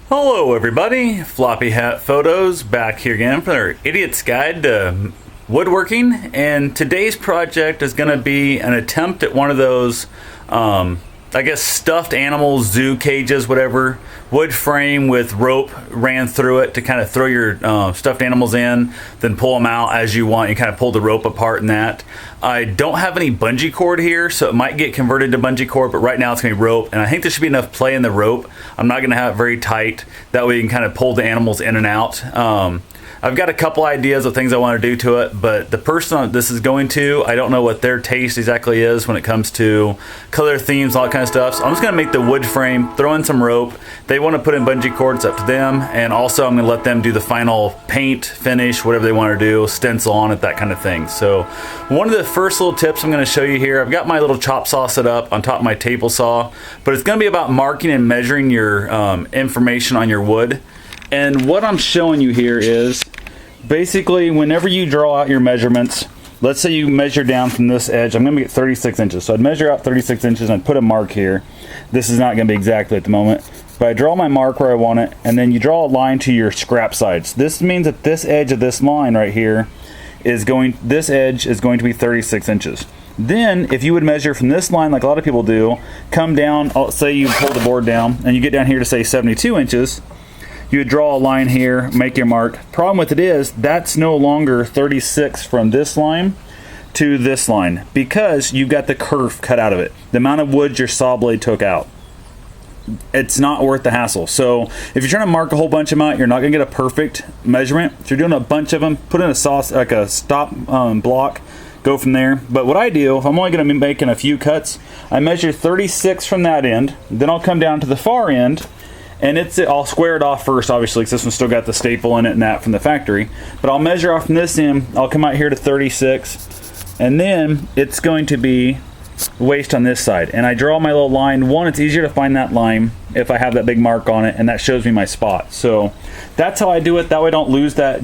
Hello everybody, Floppy Hat Photos back here again for our Idiot's Guide to Woodworking, and today's project is going to be an attempt at one of those, I guess, stuffed animals, zoo cages, whatever, wood frame with rope ran through it to kind of throw your stuffed animals in, then pull them out as you want. You kind of pull the rope apart in that. I don't have any bungee cord here, so it might get converted to bungee cord, but right now it's going to be rope, and I think there should be enough play in the rope. I'm not going to have it very tight. That way you can kind of pull the animals in and out. I've got a couple ideas of things I want to do to it, but the person this is going to, I don't know what their taste exactly is when it comes to color themes, all that kind of stuff. So I'm just going to make the wood frame, throw in some rope. They want to put in bungee cords, up to them, and also I'm going to let them do the final paint, finish, whatever they want to do, stencil on it, that kind of thing. So one of the first little tips I'm going to show you here, I've got my little chop saw set up on top of my table saw, but it's going to be about marking and measuring your information on your wood. And what I'm showing you here is basically whenever you draw out your measurements, let's say you measure down from this edge, I'm going to get 36 inches. So I'd measure out 36 inches and I'd put a mark here. This is not going to be exactly at the moment, but I draw my mark where I want it, and then you draw a line to your scrap sides. This means that this edge of this line right here is this edge is going to be 36 inches. Then if you would measure from this line like a lot of people do, come down, say you pull the board down and you get down here to say 72 inches, you would draw a line here, make your mark. Problem with it is that's no longer 36 from this line to this line because you've got the curve cut out of it. The amount of wood your saw blade took out. It's not worth the hassle. So if you're trying to mark a whole bunch of them out, you're not going to get a perfect measurement. If you're doing a bunch of them, put in a saw, like a stop block, go from there. But what I do, if I'm only going to be making a few cuts, I measure 36 from that end, then I'll come down to the far end, and I'll square it off first, obviously, because this one's still got the staple in it and that from the factory. But I'll measure off from this end, I'll come out here to 36, and then it's going to be waist on this side. And I draw my little line. One, it's easier to find that line if I have that big mark on it, and that shows me my spot. So that's how I do it. That way I don't lose that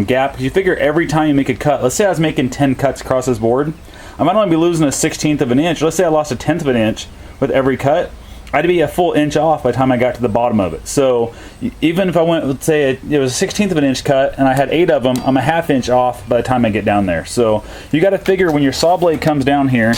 gap. You figure every time you make a cut, let's say I was making 10 cuts across this board, I might only be losing a 1/16 of an inch. Let's say I lost a 1/10 of an inch with every cut. I'd be a full inch off by the time I got to the bottom of it. So even if I went, let's say it was a 1/16 of an inch cut and I had 8 of them, I'm a 1/2 inch off by the time I get down there. So you got to figure when your saw blade comes down here,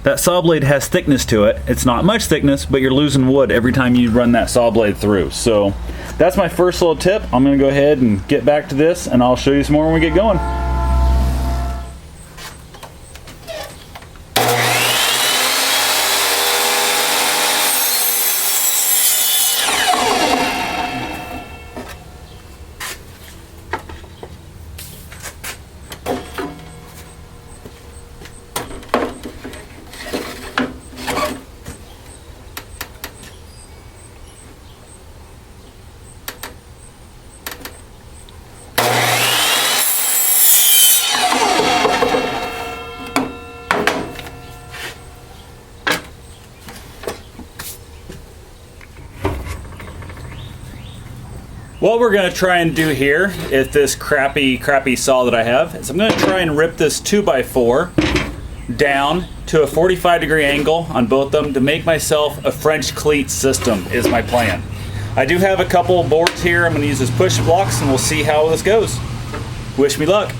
that saw blade has thickness to it. It's not much thickness, but you're losing wood every time you run that saw blade through. So that's my first little tip. I'm going to go ahead and get back to this, and I'll show you some more when we get going. What we're going to try and do here is this crappy saw that I have. Is I'm going to try and rip this 2x4 down to a 45-degree angle on both of them to make myself a French cleat system is my plan. I do have a couple of boards here. I'm going to use as push blocks, and we'll see how this goes. Wish me luck.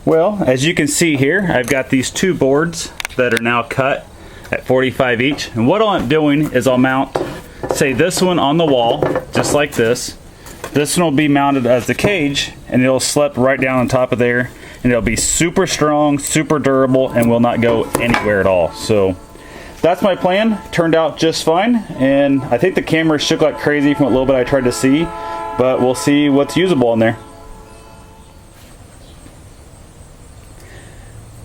Well, as you can see here, I've got these two boards that are now cut at 45 each. And what I'm doing is I'll mount, say, this one on the wall, just like this. This one will be mounted as the cage, and it'll slip right down on top of there. And it'll be super strong, super durable, and will not go anywhere at all. So that's my plan. Turned out just fine. And I think the camera shook like crazy from a little bit I tried to see. But we'll see what's usable in there.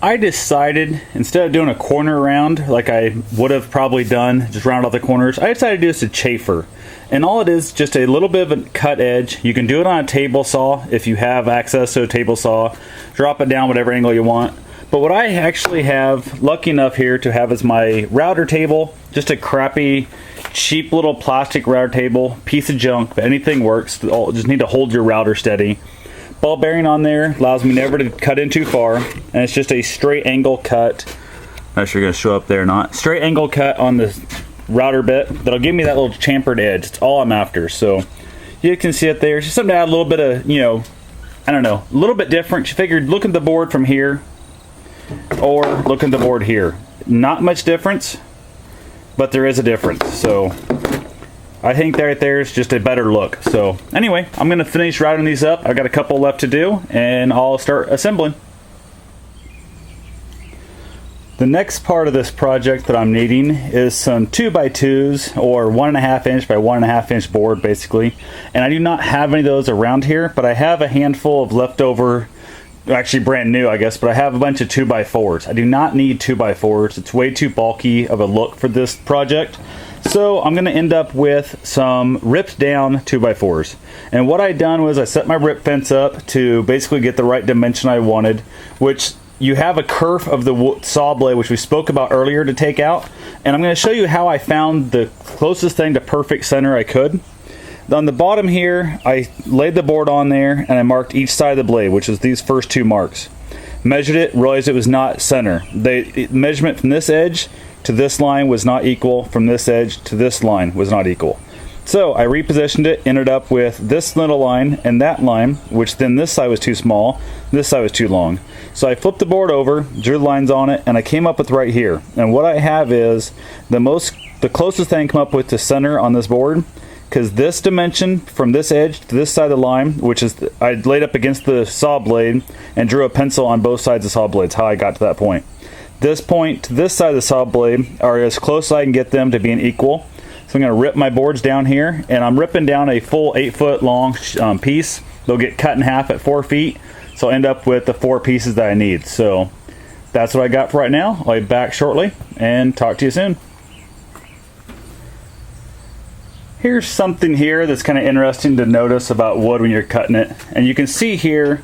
I decided, instead of doing a corner round like I would have probably done, just round off the corners, I decided to do this a chamfer. And all it is, just a little bit of a cut edge. You can do it on a table saw if you have access to a table saw. Drop it down whatever angle you want. But what I actually have, lucky enough here to have is my router table. Just a crappy, cheap little plastic router table. Piece of junk, but anything works. Just need to hold your router steady. Ball bearing on there allows me never to cut in too far, and it's just a straight angle cut. Not sure you're gonna show up there or not. Straight angle cut on the router bit that'll give me that little chamfered edge. It's all I'm after. So you can see it there. It's just something to add a little bit of, you know, I don't know, a little bit different. You figured look at the board from here or look at the board here. Not much difference, but there is a difference. So I think right there is just a better look. So anyway, I'm going to finish routing these up. I've got a couple left to do, and I'll start assembling. The next part of this project that I'm needing is some 2x2s, or 1.5 inch by 1.5 inch board basically. And I do not have any of those around here, but I have a handful of leftover, actually brand new I guess, but I have a bunch of 2x4s. I do not need 2x4s. It's way too bulky of a look for this project. So I'm going to end up with some ripped down 2x4s. And what I done was I set my rip fence up to basically get the right dimension I wanted, which you have a kerf of the saw blade, which we spoke about earlier, to take out. And I'm going to show you how I found the closest thing to perfect center I could. On the bottom here, I laid the board on there and I marked each side of the blade, which is these first two marks. Measured it, realized it was not center. The measurement from this edge to this line was not equal, from this edge to this line was not equal. So I repositioned it, ended up with this little line and that line, which then this side was too small, this side was too long. So I flipped the board over, drew lines on it, and I came up with right here. And what I have is the closest thing I come up with to center on this board, because this dimension from this edge to this side of the line, which is, I laid up against the saw blade and drew a pencil on both sides of the saw blades, how I got to that point. This point to this side of the saw blade are as close as I can get them to being equal. So I'm going to rip my boards down here, and I'm ripping down a full 8-foot long piece. They'll get cut in half at 4 feet, so I'll end up with the 4 pieces that I need. So that's what I got for right now. I'll be back shortly and talk to you soon. Here's something here that's kind of interesting to notice about wood when you're cutting it. And you can see here,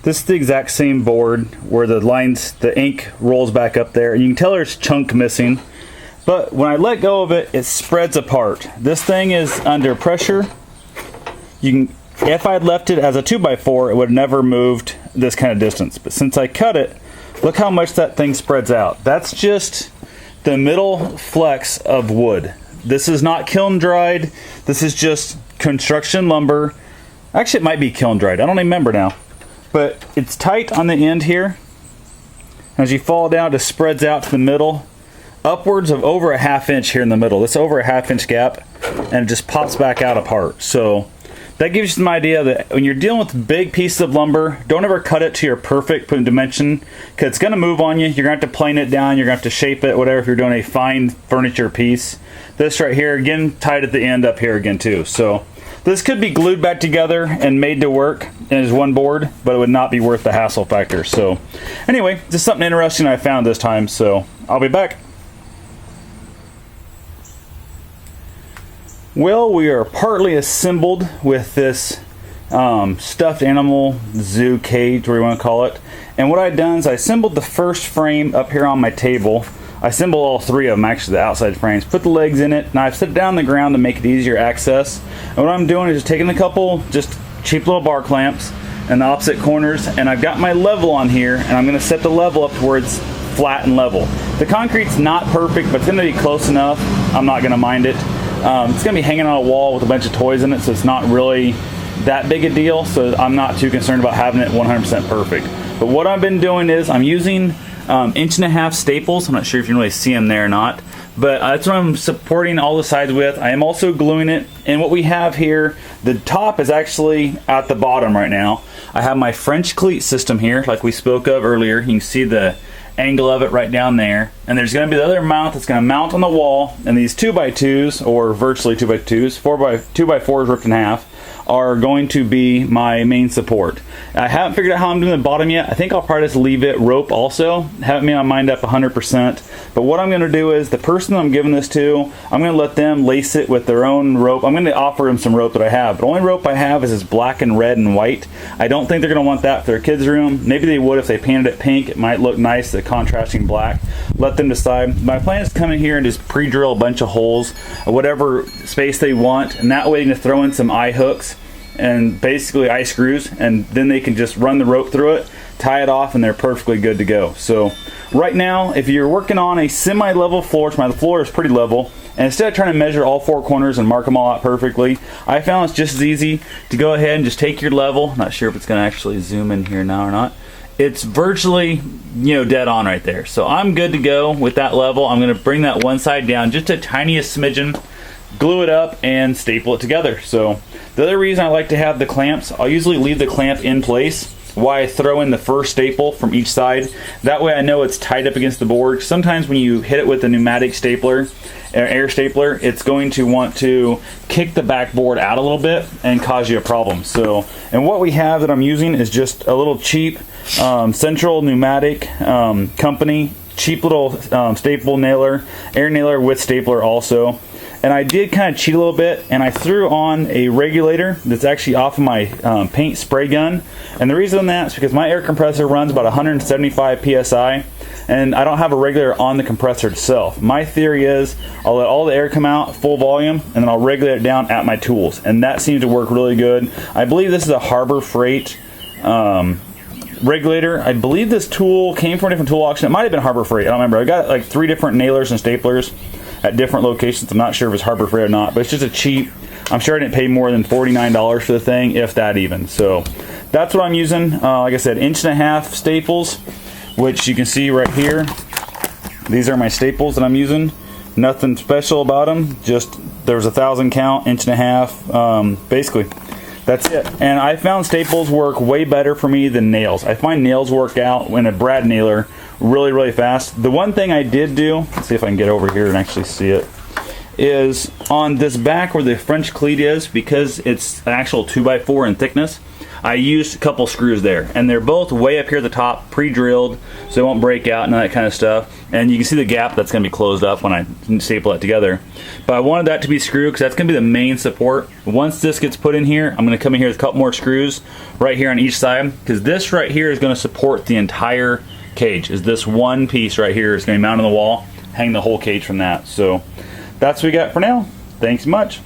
this is the exact same board where the lines, the ink rolls back up there, and you can tell there's chunk missing. But when I let go of it, it spreads apart. This thing is under pressure. If I'd left it as a 2x4, it would have never moved this kind of distance. But since I cut it, look how much that thing spreads out. That's just the middle flex of wood. This is not kiln dried. This is just construction lumber. Actually, it might be kiln dried. I don't even remember now. But it's tight on the end here. As you fall down, it spreads out to the middle. Upwards of over a 1/2 inch here in the middle. That's over a 1/2 inch gap, and it just pops back out apart. So that gives you some idea that when you're dealing with big pieces of lumber, don't ever cut it to your perfect dimension, because it's going to move on you. You're going to have to plane it down. You're going to have to shape it, whatever, if you're doing a fine furniture piece. This right here, again, tied at the end up here again too. So this could be glued back together and made to work as one board, but it would not be worth the hassle factor. So anyway, just something interesting I found this time. So I'll be back. Well, we are partly assembled with this stuffed animal zoo cage, whatever you want to call it. And what I've done is I assembled the first frame up here on my table. I assembled all 3 of them, actually, the outside frames. Put the legs in it, and I've set it down on the ground to make it easier access. And what I'm doing is just taking a couple just cheap little bar clamps in the opposite corners, and I've got my level on here, and I'm going to set the level up to where it's flat and level. The concrete's not perfect, but it's going to be close enough. I'm not going to mind it. It's going to be hanging on a wall with a bunch of toys in it, so it's not really that big a deal, so I'm not too concerned about having it 100% perfect. But what I've been doing is I'm using 1.5" staples. I'm not sure if you can really see them there or not, but that's what I'm supporting all the sides with. I am also gluing it, and what we have here, the top is actually at the bottom right now. I have my French cleat system here, like we spoke of earlier. You can see the angle of it right down there, and there's going to be the other mount that's going to mount on the wall, and these 2x2s, or virtually 2x2s, 2x4s ripped in half, are going to be my main support. I haven't figured out how I'm doing the bottom yet. I think I'll probably just leave it rope also. Haven't made my mind up 100%. But what I'm going to do is, the person I'm giving this to, I'm going to let them lace it with their own rope. I'm going to offer them some rope that I have. The only rope I have is this black and red and white. I don't think they're going to want that for their kids' room. Maybe they would if they painted it pink. It might look nice, the contrasting black. Let them decide. My plan is to come in here and just pre-drill a bunch of holes, whatever space they want, and that way they can throw in some eye hooks and basically eye screws, and then they can just run the rope through it, tie it off, and they're perfectly good to go. So right now, if you're working on a semi-level floor, so my floor is pretty level, and instead of trying to measure all 4 corners and mark them all out perfectly, I found it's just as easy to go ahead and just take your level. Not sure if it's going to actually zoom in here now or not. It's virtually, dead on right there. So I'm good to go with that level. I'm going to bring that one side down just a tiniest smidgen, glue it up, and staple it together. So the other reason I like to have the clamps, I'll usually leave the clamp in place while I throw in the first staple from each side. That way I know it's tied up against the board. Sometimes when you hit it with a pneumatic stapler, air stapler, it's going to want to kick the backboard out a little bit and cause you a problem. So, and what we have that I'm using is just a little cheap Central Pneumatic company, cheap little staple nailer, air nailer with stapler also. And I did kind of cheat a little bit, and I threw on a regulator that's actually off of my paint spray gun. And the reason that is because my air compressor runs about 175 psi, and I don't have a regulator on the compressor itself. My theory is I'll let all the air come out full volume, and then I'll regulate it down at my tools, and that seems to work really good. I believe this is a Harbor Freight regulator. I believe this tool came from a different tool auction. It might have been Harbor Freight. I don't remember. I got like 3 different nailers and staplers at different locations. I'm not sure if it's Harbor Freight or not, but it's just a cheap. I'm sure I didn't pay more than $49 for the thing, if that even. So that's what I'm using. Like I said, 1.5" staples, which you can see right here. These are my staples that I'm using. Nothing special about them. Just there's 1,000 count, 1.5". Basically, that's it. And I found staples work way better for me than nails. I find nails work out when a brad nailer really fast. The one thing I did do, let's see if I can get over here and actually see it, is on this back where the French cleat is, because it's an actual 2x4 in thickness, I used a couple screws there, and they're both way up here at the top, pre-drilled, so they won't break out and all that kind of stuff. And you can see the gap that's going to be closed up when I staple it together. But I wanted that to be screwed because that's going to be the main support. Once this gets put in here, I'm going to come in here with a couple more screws right here on each side, because this right here is going to support the entire cage. Is this one piece right here is going to be mounted on the wall, hang the whole cage from that. So that's what we got for now. Thanks much.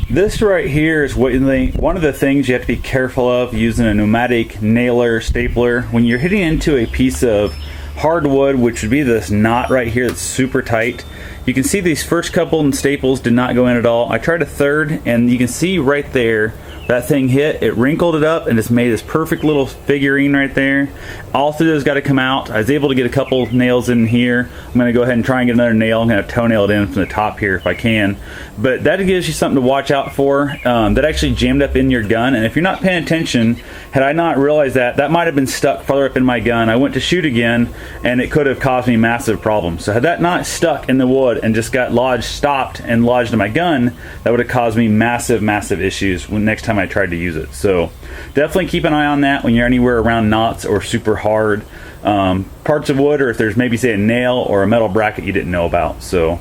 This right here is one of the things you have to be careful of using a pneumatic nailer stapler. When you're hitting into a piece of hardwood, which would be this knot right here that's super tight, you can see these first couple staples did not go in at all. I tried a third, and you can see right there that thing hit, it wrinkled it up, and it's made this perfect little figurine right there. All 3 of those got to come out. I was able to get a couple nails in here. I'm going to go ahead and try and get another nail. I'm going to toenail it in from the top here if I can. But that gives you something to watch out for. That actually jammed up in your gun, and if you're not paying attention, had I not realized that, that might have been stuck farther up in my gun. I went to shoot again, and it could have caused me massive problems. So had that not stuck in the wood and just got stopped and lodged in my gun, that would have caused me massive issues when next time I tried to use it. So definitely keep an eye on that when you're anywhere around knots or super hard parts of wood, or if there's maybe say a nail or a metal bracket you didn't know about. So